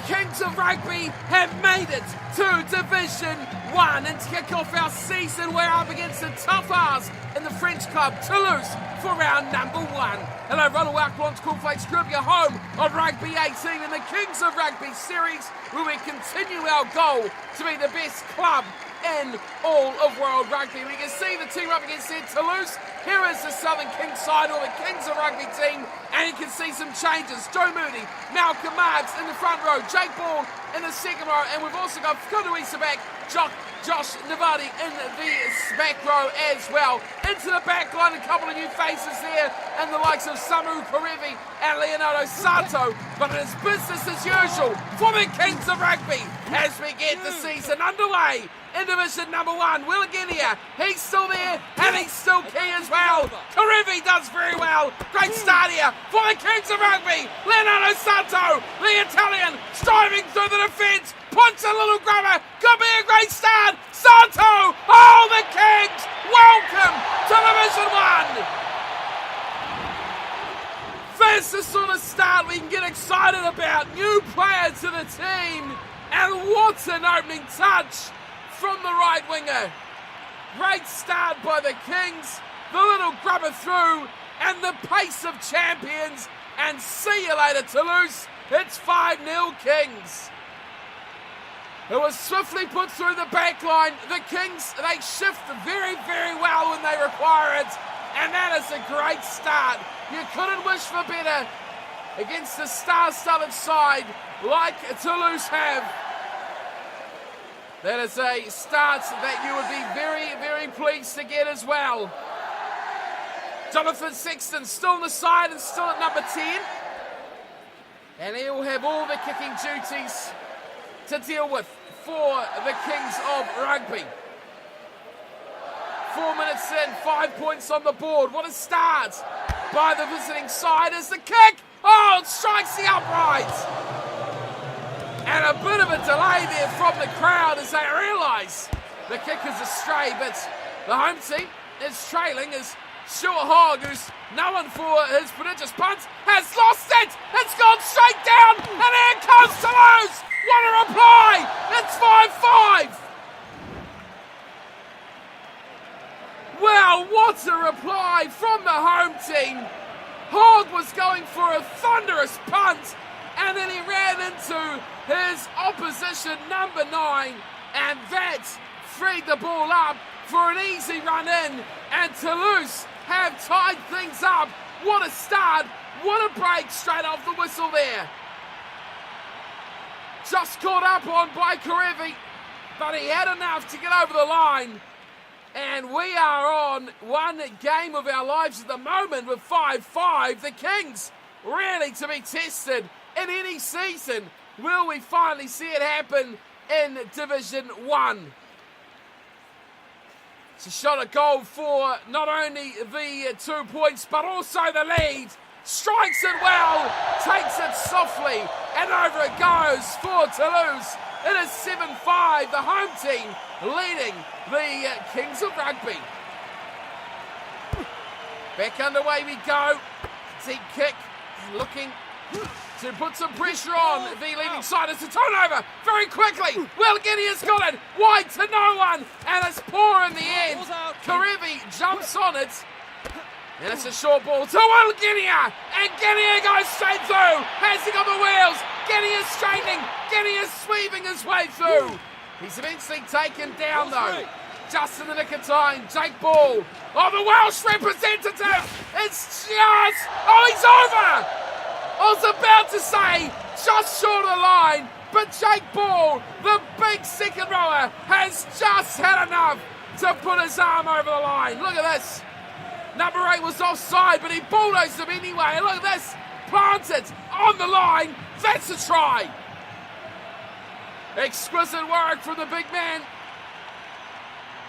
Kings of Rugby have made it to Division 1, and to kick off our season we're up against the tough R's in the French club Toulouse for round number 1. Hello, everyone, welcome to Cornflakes Group, your home of Rugby 18 in the Kings of Rugby series, where we continue our goal to be the best club in all of world rugby. We can see the team up against there, Toulouse. Here is the Southern Kings side, or the Kings of Rugby team, and you can see some changes. Joe Moody, Malcolm Marks in the front row, Jake Ball in the second row, and we've also got Kuduisa back, Josh Navadi in the back row as well. Into the back line, a couple of new faces there, and the likes of Samu Karevi and Leonardo Sato. But it is business as usual for the Kings of Rugby as we get the season underway in Division number 1. Will Guinea, he's still there, and he's still key as well. Karevi does very well. Great start here for the Kings of Rugby. Leonardo Sato, the Italian, striving through the defence, punts a little grubber, could be a great start. Sato, oh, the Kings, welcome to Division 1. That's the sort of start we can get excited about. New player to the team, and what an opening touch from the right winger. Great start by the Kings, the little grubber through, and the pace of champions, and see you later Toulouse, it's 5-0 Kings. It was swiftly put through the back line. The Kings, they shift very, very well when they require it, and that is a great start. You couldn't wish for better against the star-studded side like Toulouse have. That is a start that you would be very, very pleased to get as well. Jonathan Sexton still on the side and still at number 10. And he'll have all the kicking duties to deal with for the Kings of Rugby. 4 minutes in, 5 points on the board. What a start by the visiting side as the kick. Oh, it strikes the upright. And a bit of a delay there from the crowd as they realise the kick is astray, but the home team is trailing as Stuart Hogg, who's known for his prodigious punts, has lost it! It's gone straight down, and here comes Toulouse! What a reply! It's 5-5! Well, what a reply from the home team! Hogg was going for a thunderous punt, and then he ran into his opposition, number 9, and that freed the ball up for an easy run in, and Toulouse have tied things up. What a start, what a break straight off the whistle there. Just caught up on by Karevi, but he had enough to get over the line. And we are on one game of our lives at the moment with 5-5. The Kings really to be tested in any season. Will we finally see it happen in Division 1? It's a shot at goal for not only the 2 points, but also the lead. Strikes it well, takes it softly, and over it goes for Toulouse. It is 7-5, the home team leading the Kings of Rugby. Back underway we go. Deep kick, looking to put some pressure on the leading side. It's a turnover very quickly. Will Guinea has got it wide to no one, and it's poor in the end. Karevi jumps on it, and it's a short ball to Will Guinea, and Guinea goes straight through. Has he got the wheels? Guinea is straightening. Guinea is sweeping his way through. He's eventually taken down though. Just in the nick of time, Jake Ball, the Welsh representative. It's just, he's over. I was about to say, just short of the line, but Jake Ball, the big second rower, has just had enough to put his arm over the line. Look at this. Number 8 was offside, but he bulldozed him anyway. Look at this. Planted on the line. That's a try. Exquisite work from the big man.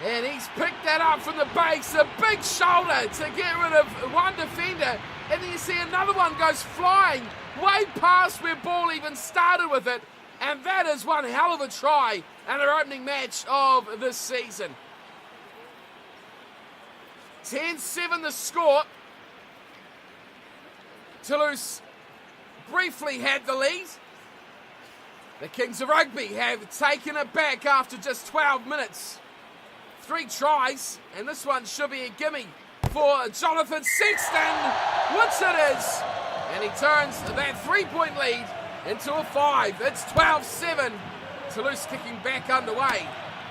And he's picked that up from the base. A big shoulder to get rid of one defender. And then you see another one goes flying way past where Ball even started with it. And that is one hell of a try and our opening match of this season. 10-7 the score. Toulouse briefly had the lead. The Kings of Rugby have taken it back after just 12 minutes. 3 tries, and this one should be a gimme for Jonathan Sexton, which it is. And he turns that 3-point lead into a 5. It's 12-7. Toulouse kicking back underway.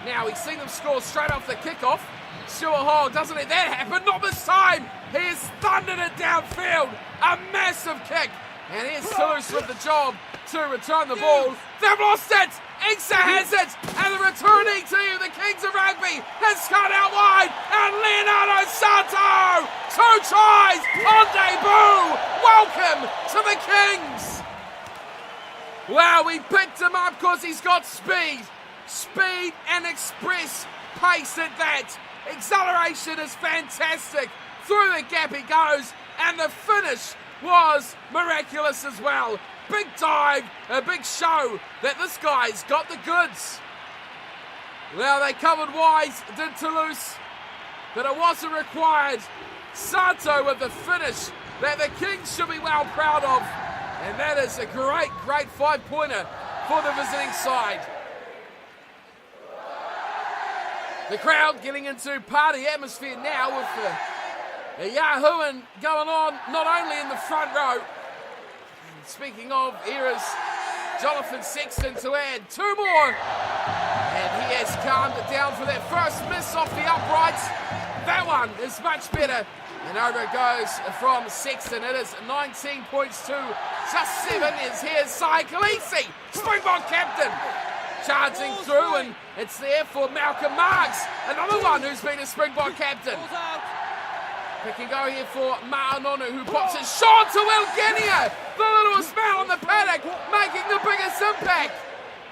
Now he's seen them score straight off the kickoff. Stuart Hall doesn't let that happen, not this time. He has thundered it downfield. A massive kick. And here's Toulouse with the job to return the ball. They've lost it. Exa has it. And the returning team, the Kings of Rugby, has cut out wide. And Leonardo Santo, 2 tries on debut. Welcome to the Kings. Wow, we picked him up because he's got speed. Speed and express pace at that. Acceleration is fantastic. Through the gap he goes. And the finish was miraculous as well. Big dive, a big show that this guy's got the goods. Well, they covered wise, did Toulouse, but it wasn't required. Santo with the finish that the Kings should be well proud of. And that is a great 5-pointer for the visiting side. The crowd getting into party atmosphere now with a yahooing going on, not only in the front row. Speaking of, here is Jonathan Sexton to add 2 more. And he has calmed it down for that first miss off the uprights. That one is much better. And over it goes from Sexton. It is 19 points to just 7. Here's Sai Khaleesi, Springbok captain, charging through, and it's there for Malcolm Marks, another one who's been a Springbok captain. Pick and go here for Ma'anonu, who pops it short to Wilgenia. The littlest man on the paddock, making the biggest impact.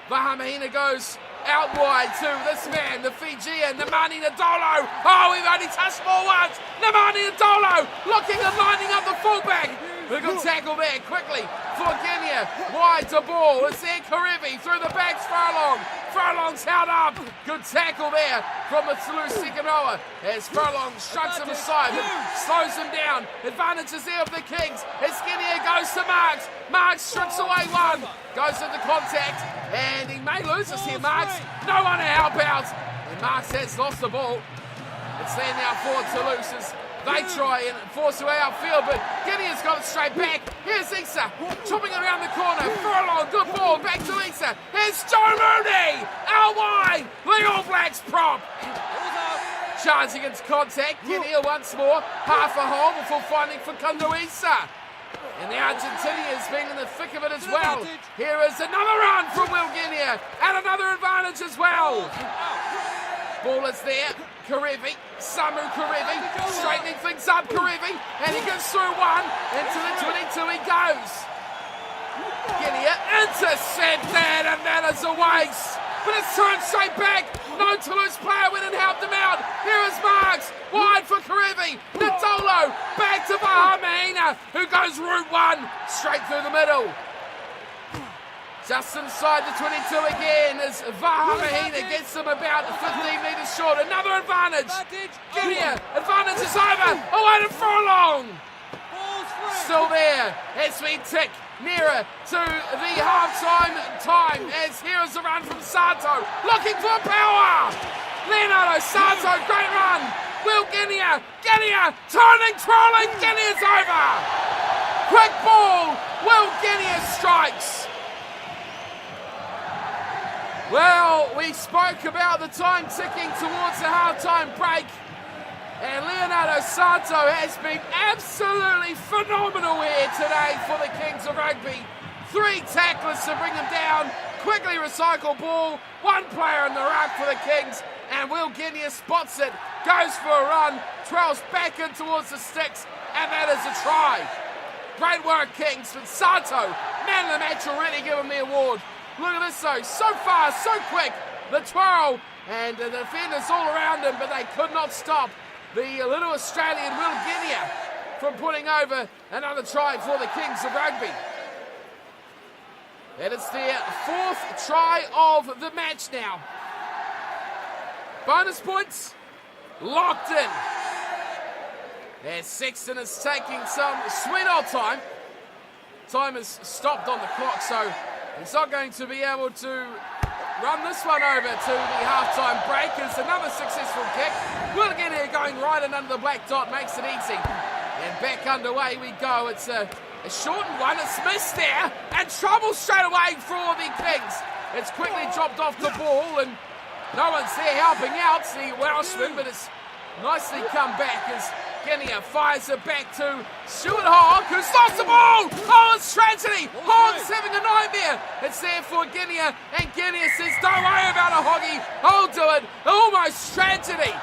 Vahamahina goes out wide to this man, the Fijian, Nemani Nadolo. Oh, we've only touched ball once. Nemani Nadolo looking and lining up the fullback. A good tackle there quickly for Guinea. Wide to ball. It's there Karevi through the backs. Furlong. Furlong's held up. Good tackle there from the Toulouse second rower as Furlong shrugs him aside and slows him down. Advantage is there of the Kings as Guinea goes to Marks. Marks strips away one. Goes into contact and he may lose us here, Marks. No one to help out. And Marks has lost the ball. It's there now for Toulouse as they try and force away outfield, but Guinea's got it straight back. Here's Exa, chopping it around the corner. Furlong, good ball, back to Exa. Here's Joe Mooney, out wide. The All Blacks prop. Charging into contact. Guinea once more, half a hole before finding Facundo Issa. And the Argentinian's been in the thick of it as well. Here is another run from Will Guinea, and another advantage as well. Ball is there. Karevi, Samu Karevi, straightening things up, Karevi, and he goes through one, into the 22 he goes. Guinea intercepted, and that is a waste. But it's turned straight back. No Toulouse player went and helped him out. Here is Marks, wide for Karevi. Nadolo, back to Vahamahina, who goes route 1, straight through the middle. Just inside the 22 again as Vahamahina gets them about 15 metres short. Another advantage. Guinea, advantage is over. Away to Furlong. Still there as we tick nearer to the half-time time as here is the run from Santo. Looking for power. Leonardo Santo, great run. Will Guinea, turning, twirling. Guinea's over. Quick ball. Will Guinea strikes. Well, we spoke about the time ticking towards the half-time break, and Leonardo Santo has been absolutely phenomenal here today for the Kings of Rugby. 3 tacklers to bring him down, quickly recycle ball, 1 player in the ruck for the Kings, and Will Guinea spots it, goes for a run, twirls back in towards the sticks, and that is a try. Great work, Kings, but Santo, man of the match, already given the award. Look at this though, so fast, so quick, the twirl, and the defenders all around him, but they could not stop the little Australian Will Guinea from putting over another try for the Kings of Rugby. And it's their 4th try of the match now. Bonus points, locked in. As Sexton is taking some sweet old time. Time is stopped on the clock, so He's not going to be able to run this one over to the halftime break. It's another successful kick. Will Guinea going right and under the black dot, makes it easy. And back underway we go. It's a shortened one. It's missed there. And trouble straight away for the Kings. It's quickly dropped off the ball and no one's there helping out the Welshman, but it's nicely come back as Guinea fires it back to Stuart Hogg, who's lost the ball! Oh, it's tragedy! Hogg's having a nightmare! It's there for Guinea, and Guinea says, don't worry about it, Hoggy, I'll do it! Almost tragedy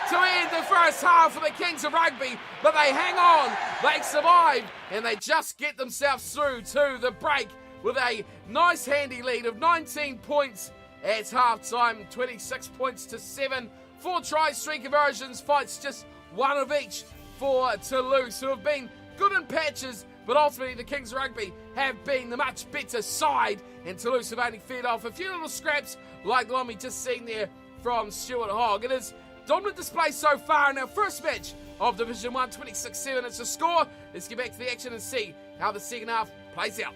to end the first half for the Kings of Rugby, but they hang on, they survive, and they just get themselves through to the break with a nice handy lead of 19 points at half-time, 26 points to 7. 4 tries, 3 conversions, fights just one of each for Toulouse, who have been good in patches, but ultimately the Kings of Rugby have been the much better side, and Toulouse have only fed off a few little scraps like the one we just seen there from Stuart Hogg. It is dominant display so far in our first match of Division 1, 26-7. It's a score. Let's get back to the action and see how the second half plays out.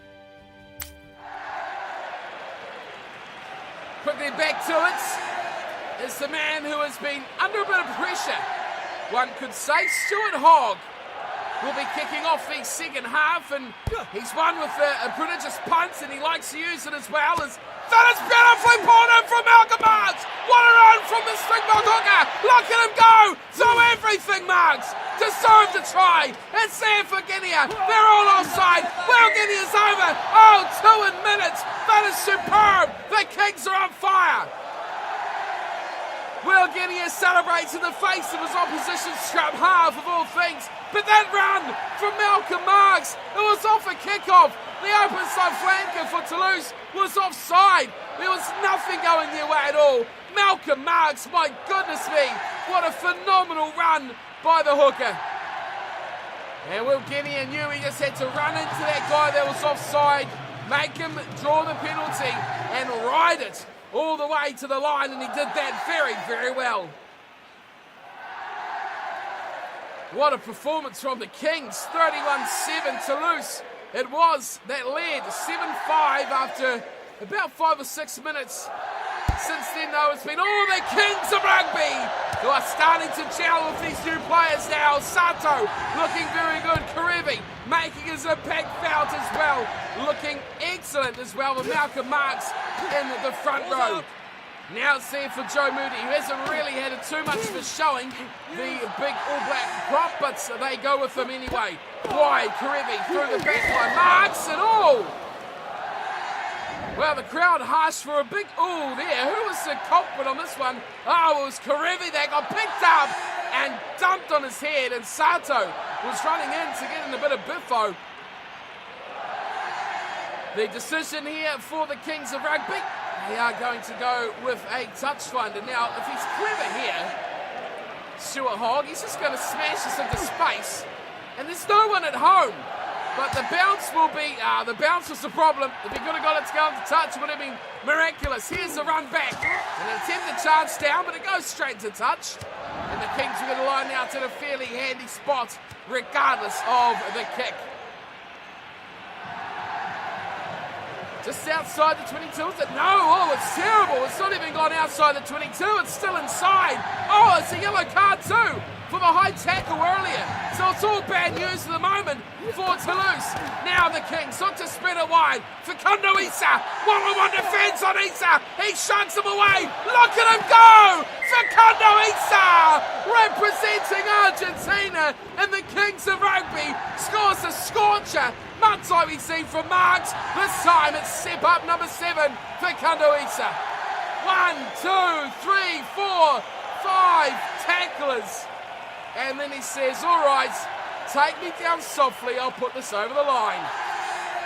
Quickly back to it is the man who has been under a bit of pressure. One could say Stuart Hogg will be kicking off the second half, and he's won with a prodigious punt, and he likes to use it as well. That is beautifully poured in from Malcolm Marks. What a run from the Springbok hooker. Look at him go. Throw everything, Marks. Deserved to try. It's there for Guinea. They're all offside. Well, Guinea is over. Oh, 2 minutes. That is superb. The Kings are on fire. Will Guinea celebrates in the face of his opposition scrap half of all things. But that run from Malcolm Marks, it was off a kickoff. The open side flanker for Toulouse was offside. There was nothing going their way at all. Malcolm Marks, my goodness me, what a phenomenal run by the hooker. And Will Guinea knew he just had to run into that guy that was offside, make him draw the penalty and ride it all the way to the line, and he did that very, very well. What a performance from the Kings. 31-7 Toulouse. It was that led 7-5 after about 5 or 6 minutes. Since then, though, it's been all the Kings of Rugby who are starting to gel with these new players now. Sato looking very good. Karevi making his impact felt as well. Looking excellent as well with Malcolm Marks in the front row. Now it's there for Joe Moody, who hasn't really had too much of a showing, the big All Black prop, but they go with him anyway. Wide, Karevi through the back line. Marks and all! Well, the crowd harsh for a big ooh there. Who was the culprit on this one? Oh, it was Karevi that got picked up and dumped on his head, and Sato was running in to get in a bit of biffo. The decision here for the Kings of Rugby, they are going to go with a touch finder. Now, if he's clever here, Stuart Hogg, he's just going to smash this into space, and there's no one at home. But the bounce will be, the bounce was the problem. If he could have got it to go into touch, it would have been miraculous. Here's the run back. An attempted chance down, but it goes straight to touch. And the Kings are going to line out in a fairly handy spot, regardless of the kick. Just outside the 22, is it? No, oh, it's terrible. It's not even gone outside the 22, it's still inside. Oh, it's a yellow card too for the high tackle earlier. So it's all bad news at the moment for Toulouse. Now the Kings look to spread it wide. Facundo Issa, 1-on-1 defence on Issa. He shuts him away. Look at him go! Facundo Issa, representing Argentina, and the Kings of Rugby scores a scorcher. Much like we've seen from Marks. This time it's step up number 7, Facundo Issa. 1, 2, 3, 4, 5 tacklers. And then he says, all right, take me down softly, I'll put this over the line.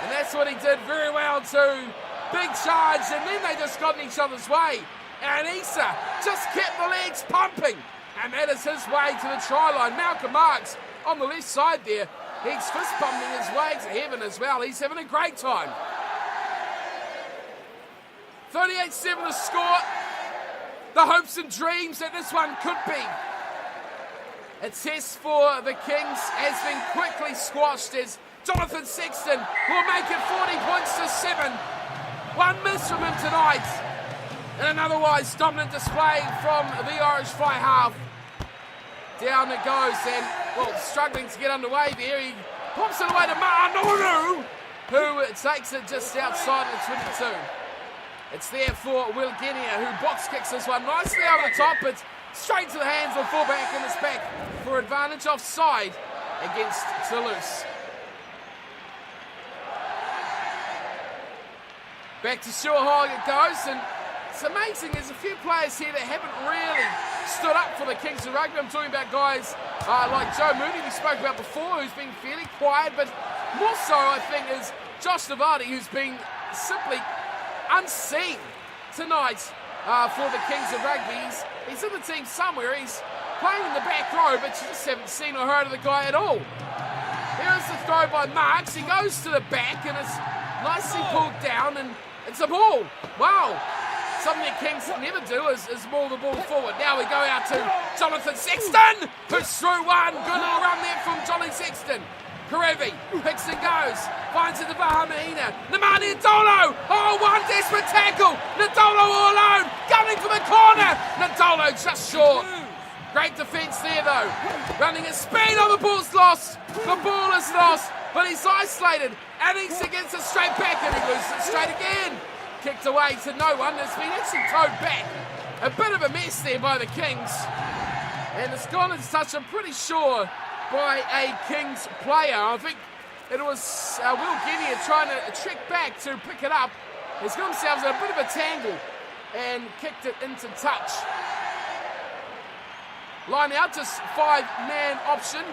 And that's what he did very well too. Big charge, and then they just got in each other's way. And Issa just kept the legs pumping. And that is his way to the try line. Malcolm Marks on the left side there. He's fist pumping his way to heaven as well. He's having a great time. 38-7 the score. The hopes and dreams that this one could be a test for the Kings has been quickly squashed as Jonathan Sexton will make it 40 points to 7. One miss from him tonight. And an otherwise dominant display from the Irish fly half. Down it goes and, well, struggling to get underway there. He pops it away to Ma'anonu, who takes it just outside of the 22. It's there for Will Genia, who box kicks this one nicely over the top, but straight to the hands of fullback in his back for advantage offside against Toulouse. Back to Stuart Hogg it goes, and it's amazing, there's a few players here that haven't really stood up for the Kings of Rugby. I'm talking about guys like Joe Mooney, we spoke about before, who's been fairly quiet, but more so, I think, is Josh Navati, who's been simply unseen tonight for the Kings of Rugby. He's in the team somewhere, he's playing in the back row, but you just haven't seen or heard of the guy at all. Here's the throw by Marks, he goes to the back and it's nicely pulled down, and it's a ball. Wow. Something the Kings never do is maul the ball forward. Now we go out to Jonathan Sexton. Push through one. Good little run there from Johnny Sexton. Karevi picks and goes. Finds it to Vahamahina. Nemani Ndolo. Oh, one desperate tackle. Ndolo all alone. Gunning for the corner. Ndolo just short. Great defence there though. Running at speed. Oh, the ball's lost. The ball is lost. But he's isolated. And he gets it straight back and he loses it straight again. Kicked away to no one. It's been actually towed back. A bit of a mess there by the Kings. And it's gone into touch, I'm pretty sure, by a Kings player. I think it was Will Genia trying to trick back to pick it up. He's got himself in a bit of a tangle and kicked it into touch. Line out, just 5-man option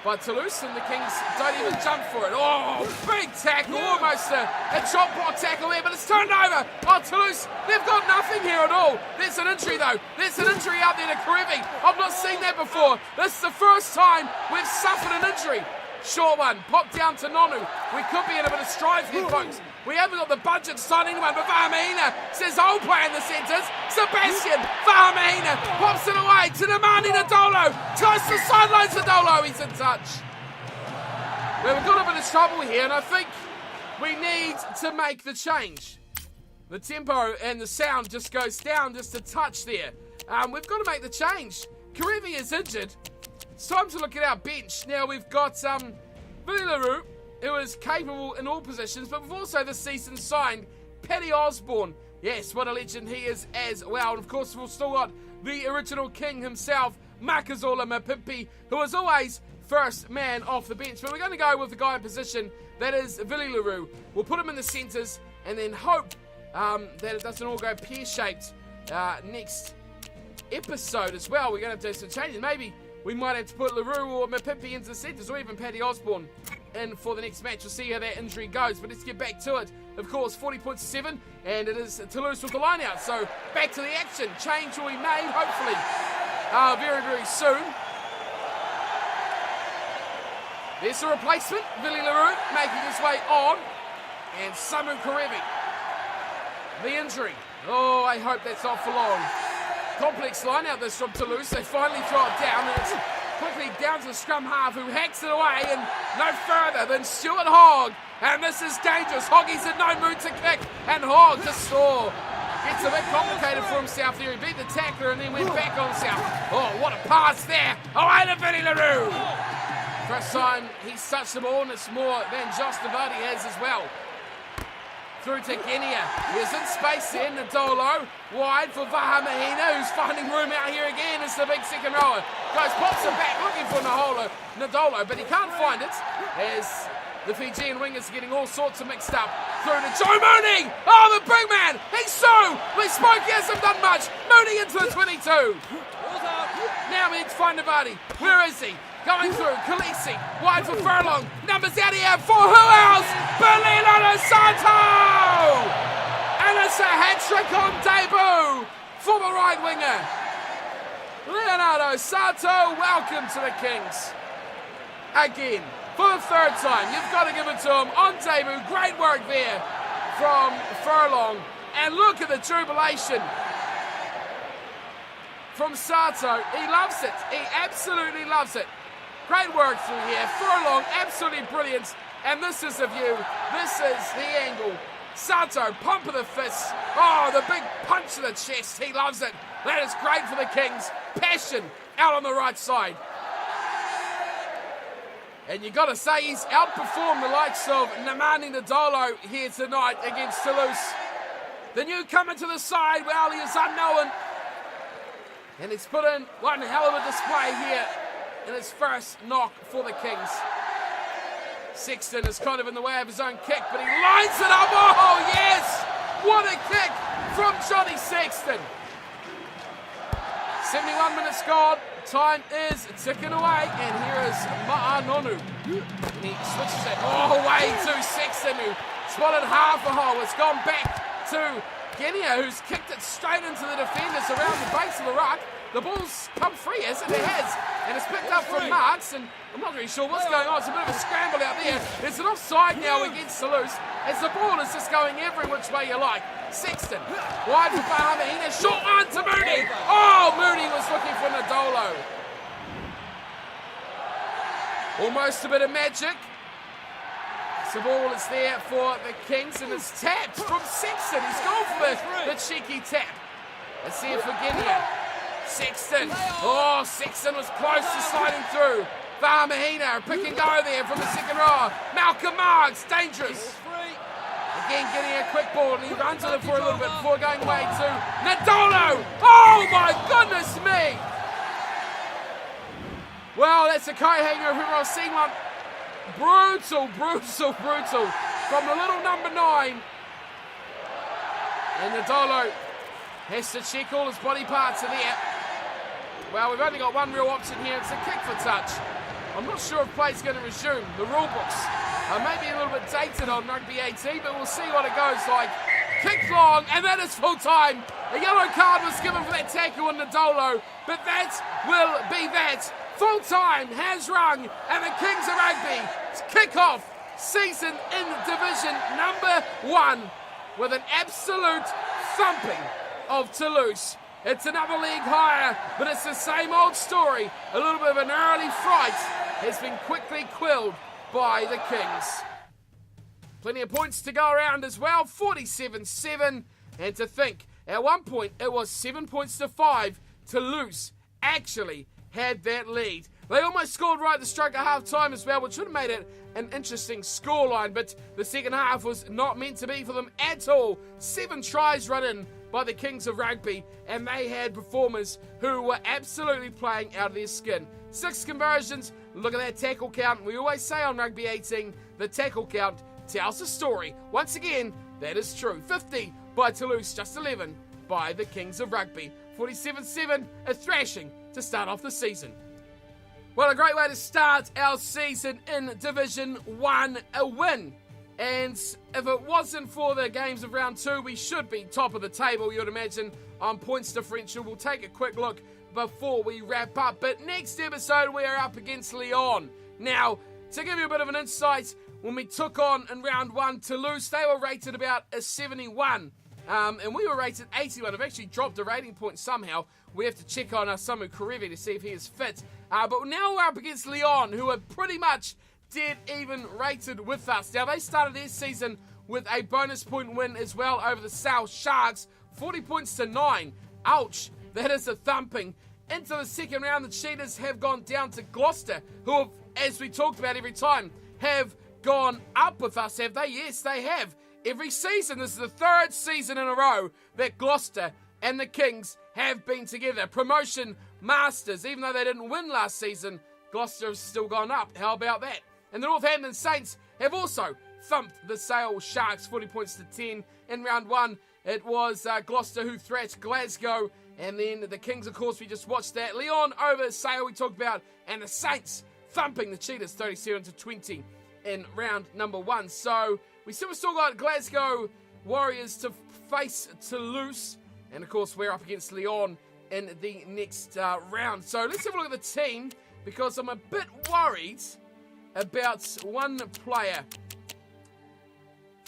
by Toulouse, and the Kings don't even jump for it. Oh, big tackle, almost a chop block tackle there, but it's turned over. Oh, Toulouse, they've got nothing here at all. There's an injury though. There's an injury out there to Karevi. I've not seen that before. This is the first time we've suffered an injury. Short one, popped down to Nonu. We could be in a bit of strife here, folks. We haven't got the budget to sign anyone, but Vahamahina says, I'll play in the centres. Sebastian Vahamahina pops it away to Nemani Ndolo. Goes to the sidelines to Ndolo. He's in touch. Well, we've got a bit of trouble here, and I think we need to make the change. The tempo and the sound just goes down just a touch there. We've got to make the change. Karevi is injured. It's time to look at our bench. Now, we've got Billy LaRue, who is capable in all positions, but we've also this season signed Paddy Osborne. Yes, what a legend he is as well. And of course, we've still got the original king himself, Makazola Mapimpi, who is always first man off the bench. But we're going to go with the guy in position, that is Billy LaRue. We'll put him in the centres and then hope that it doesn't all go pear-shaped next episode as well. We're going to have to do some changes. Maybe we might have to put LaRue or Mapimpi into the centres, or even Paddy Osborne in for the next match. We'll see how that injury goes, but let's get back to it. Of course, 40 points to 7, and it is Toulouse with the line out. So back to the action. Change will be made, hopefully, very, very soon. There's a replacement. Billy LaRue making his way on, and Samu Karevi. The injury. Oh, I hope that's not for long. Complex line out this from Toulouse. They finally throw it down, and it's quickly down to the scrum half, who hacks it away, and no further than Stuart Hogg. And this is dangerous. Hoggy's in no mood to kick, and Hogg to score. Gets a bit complicated for himself there. He beat the tackler and then went back on himself. Oh, what a pass there. Away to Billy LaRue. First time he's touched the ball, and it's more than Josh Navati has as well. Through to Genia. He's in space there. Ndolo wide for Vahamahina, who's finding room out here again. It's the big second rower. Goes, pops it back, looking for Ndolo, but he can't find it, as the Fijian wingers are getting all sorts of mixed up. Through to Joe Mooney. Oh, the big man. He's through. We spoke, he hasn't done much. Mooney into the 22. Now we need to find Navati. Where is he? Going through, Khaleesi, wide for Furlong, numbers out here for who else? Leonardo Sato! And it's a hat-trick on debut for the right winger. Leonardo Sato, welcome to the Kings. Again, for the third time, you've got to give it to him on debut. Great work there from Furlong. And look at the jubilation from Sato. He loves it. He absolutely loves it. Great work through here. Furlong, absolutely brilliant. And this is the view. This is the angle Sato, pump of the fist. Oh, the big punch to the chest. He loves it. That is great for the Kings. Passion out on the right side. And you got to say, he's outperformed the likes of Nemani Nadolo here tonight against Toulouse. The newcomer to the side, well, he is unknown. And he's put in one hell of a display here in his first knock for the Kings. Sexton is kind of in the way of his own kick, but he lines it up. Oh, yes! What a kick from Johnny Sexton. 71 minutes gone. Time is ticking away, and here is Ma'anonu. And he switches it all away to Sexton, who spotted half a hole. It's gone back to Genia, who's kicked it straight into the defenders around the base of the ruck. The ball's come free, hasn't it? It has. And it's picked up from Marks, and I'm not really sure what's going on. It's a bit of a scramble out there. There's an offside now against Toulouse, as the ball is just going every which way you like. Sexton, wide for Fahamahina, short one to Mooney. Oh, Mooney was looking for Nadolo. Almost a bit of magic. The ball is there for the Kings, and it's tapped from Sexton. He's gone for the cheeky tap. Let's see it for Genia. Sexton. Oh, Sexton was close to sliding through. Fahamahina, pick and go there from the second row. Malcolm Marks, dangerous. Again, getting a quick ball, and he runs with it for a little bit before going away to Nadolo. Oh, my goodness me. Well, that's a co-hanger if ever I've seen one. Brutal from the little number 9. And Nadolo has to check all his body parts are there. Well, we've only got one real option here. It's a kick for touch. I'm not sure if play's going to resume. The rule books are maybe a little bit dated on Rugby 18, but we'll see what it goes like. Kick long, and that is full time. A yellow card was given for that tackle on Nadolo, but that will be that. Full time has rung, and the Kings of Rugby kick off season in Division number 1 with an absolute thumping of Toulouse. It's another league higher, but it's the same old story. A little bit of an early fright has been quickly quelled by the Kings. Plenty of points to go around as well, 47-7. And to think, at one point it was 7 points to 5. Toulouse actually had that lead. They almost scored right at the stroke of half-time as well, which would have made it an interesting scoreline, but the second half was not meant to be for them at all. 7 tries run in by the Kings of Rugby, and they had performers who were absolutely playing out of their skin. 6 conversions, look at that tackle count. We always say on Rugby 18, the tackle count tells a story. Once again, that is true. 50 by Toulouse, just 11 by the Kings of Rugby. 47-7, a thrashing to start off the season. Well, a great way to start our season in Division 1, a win. And if it wasn't for the games of round 2, we should be top of the table, you would imagine, on points differential. We'll take a quick look before we wrap up. But next episode, we are up against Lyon. Now, to give you a bit of an insight, when we took on in round 1 Toulouse, they were rated about a 71. And we were rated 81. I've actually dropped a rating point somehow. We have to check on Samu Karevi to see if he is fit. But now we're up against Lyon, who are pretty much dead even rated with us. Now, they started their season with a bonus point win as well over the South Sharks. 40 points to 9. Ouch. That is a thumping. Into the second round, the Cheetahs have gone down to Gloucester, who have, as we talked about every time, have gone up with us, have they? Yes, they have. Every season, this is the 3rd season in a row that Gloucester and the Kings have been together. Promotion masters, even though they didn't win last season, Gloucester has still gone up. How about that? And the Northampton Saints have also thumped the Sale Sharks, 40 points to 10. In round 1, it was Gloucester who thrashed Glasgow. And then the Kings, of course, we just watched that. Lyon over Sale we talked about. And the Saints thumping the Cheetahs, 37 to 20 in round number 1. So we still got Glasgow Warriors to face Toulouse. And, of course, we're up against Lyon in the next round. So let's have a look at the team, because I'm a bit worried about one player.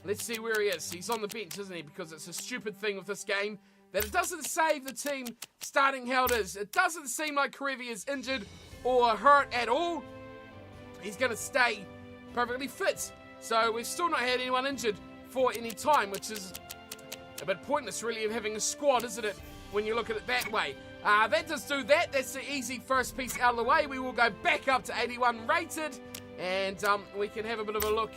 Let's see where he is. He's on the bench, isn't he? Because it's a stupid thing with this game that it doesn't save the team starting how it is. It doesn't seem like Karevi is injured or hurt at all. He's going to stay perfectly fit. So we've still not had anyone injured for any time, which is a bit pointless really of having a squad, isn't it, when you look at it that way. That does do that. That's the easy first piece out of the way. We will go back up to 81 rated, and we can have a bit of a look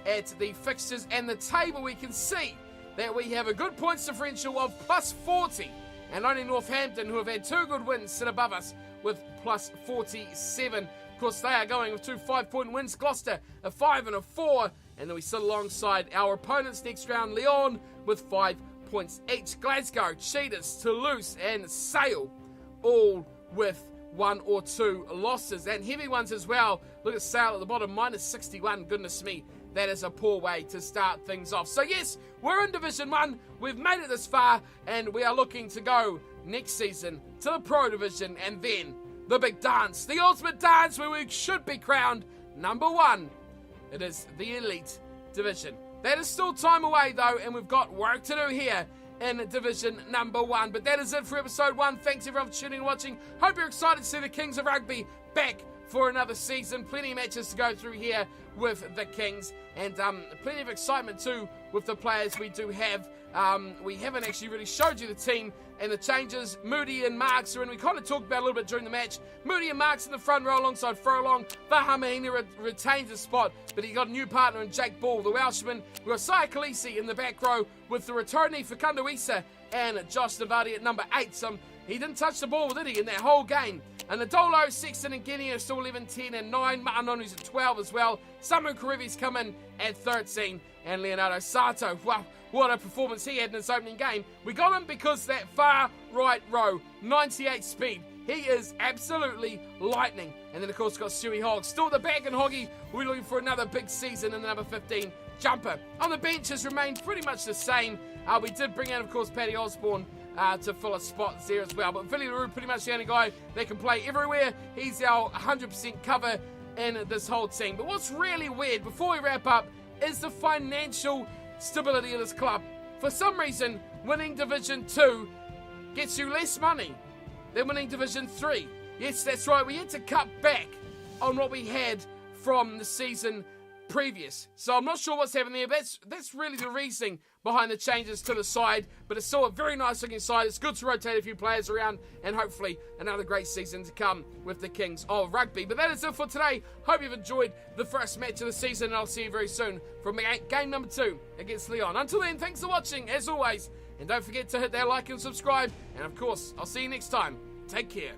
at the fixtures and the table. We can see that we have a good points differential of plus 40, and only Northampton, who have had 2 good wins, sit above us with plus 47. Of course, they are going with 2 5-point wins. Gloucester, a 5 and a 4, and then we sit alongside our opponents next round, Lyon, with 5 points each. Glasgow, Cheetahs, Toulouse, and Sale, all with 1 or 2 losses, and heavy ones as well. Look at Sale at the bottom, minus 61. Goodness me, that is a poor way to start things off. So yes, we're in Division 1, we've made it this far, and we are looking to go next season to the Pro Division, and then the big dance, the ultimate dance where we should be crowned number 1. It is the Elite Division. That is still time away though, and we've got work to do here in Division number 1. But that is it for episode 1. Thanks everyone for tuning and watching. Hope you're excited to see the Kings of Rugby back for another season. Plenty of matches to go through here with the Kings, and plenty of excitement too with the players we do have. We haven't actually really showed you the team and the changes. Moody and Marks are in. We kind of talked about a little bit during the match. Moody and Marks in the front row alongside Furlong. Vahamahina retains his spot, but he got a new partner in Jake Ball, the Welshman. We've got Saya Khaleesi in the back row with the returnee Facundo Issa and Josh Navadi at number 8. He didn't touch the ball, did he, in that whole game? And Adolo, Sexton and Guinea are still 11, 10 and 9. Ma'anonu's at 12 as well. Samu Karevi's come in at 13. And Leonardo Sato, wow, what a performance he had in his opening game. We got him because that far right row, 98 speed. He is absolutely lightning. And then, of course, got Stewie Hogg. Still at the back, and Hoggy will be looking for another big season in the number 15 jumper. On the bench has remained pretty much the same. We did bring in, of course, Paddy Osborne to fill a spot there as well. But Billy LaRue, pretty much the only guy that can play everywhere. He's our 100% cover in this whole team. But what's really weird, before we wrap up, is the financial stability of this club. For some reason, winning Division 2 gets you less money than winning Division 3. Yes, that's right, we had to cut back on what we had from the season previous. So I'm not sure what's happening there. That's really the reasoning behind the changes to the side, but it's still a very nice looking side. It's good to rotate a few players around, and hopefully another great season to come with the Kings of Rugby. But that is it for today. Hope you've enjoyed the first match of the season, and I'll see you very soon from game number 2 against Lyon. Until then, thanks for watching as always, and don't forget to hit that like and subscribe, and of course I'll see you next time. Take care.